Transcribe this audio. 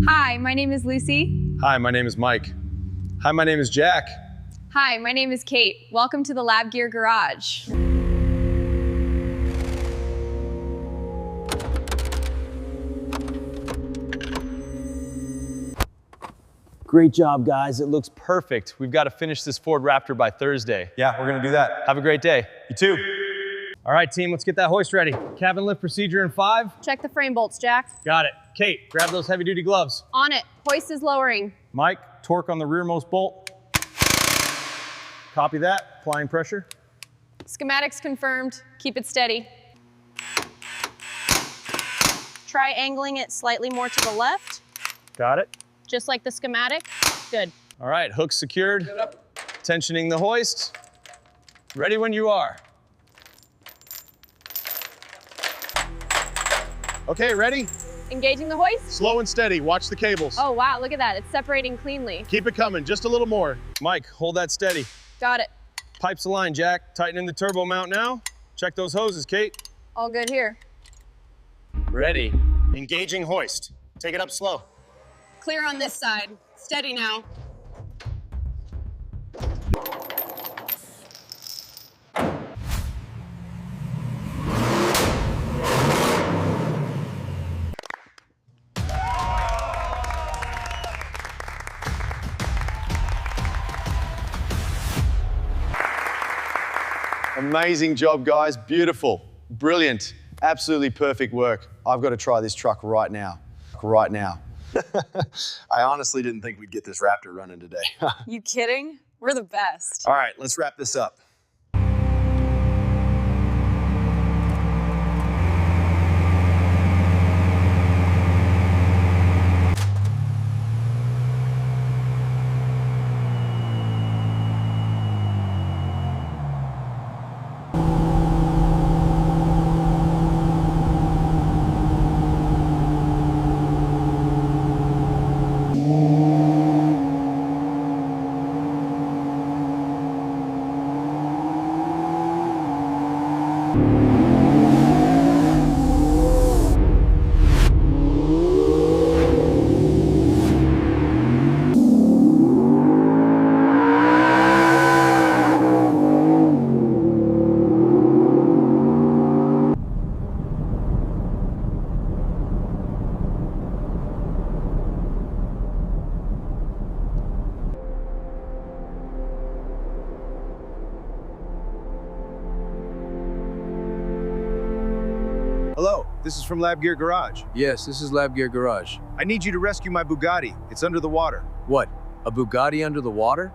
Hi, my name is Lucy. Hi, my name is Mike. Hi, my name is Jack. Hi, my name is Kate. Welcome to the Lab Gear Garage. Great job, guys. It looks perfect. We've got to finish this Ford Raptor by Thursday. Yeah, we're gonna do that. Have a great day. You too. All right, team, let's get that hoist ready. Cabin lift procedure in 5. Check the frame bolts, Jack. Got it. Kate, grab those heavy-duty gloves. On it. Hoist is lowering. Mike, torque on the rearmost bolt. Copy that. Applying pressure. Schematics confirmed. Keep it steady. Try angling it slightly more to the left, Got it. just like the schematic. Good. All right, hooks secured. Tensioning the hoist. Ready when you are. Okay, ready? Engaging the hoist. Slow and steady, watch the cables. Oh, wow, look at that. It's separating cleanly. Keep it coming, just a little more. Mike, hold that steady. Got it. Pipes aligned, Jack. Tightening the turbo mount now. Check those hoses, Kate. All good here. Ready. Engaging hoist. Take it up slow. Clear on this side. Steady now. Amazing job, guys. Beautiful, brilliant, absolutely perfect work. I've got to try this truck right now. Right now. I honestly didn't think we'd get this Raptor running today. You kidding? We're the best. All right, let's wrap this up. Hello, this is from Lab Gear Garage. Yes, this is Lab Gear Garage. I need you to rescue my Bugatti. It's under the water. What? A Bugatti under the water?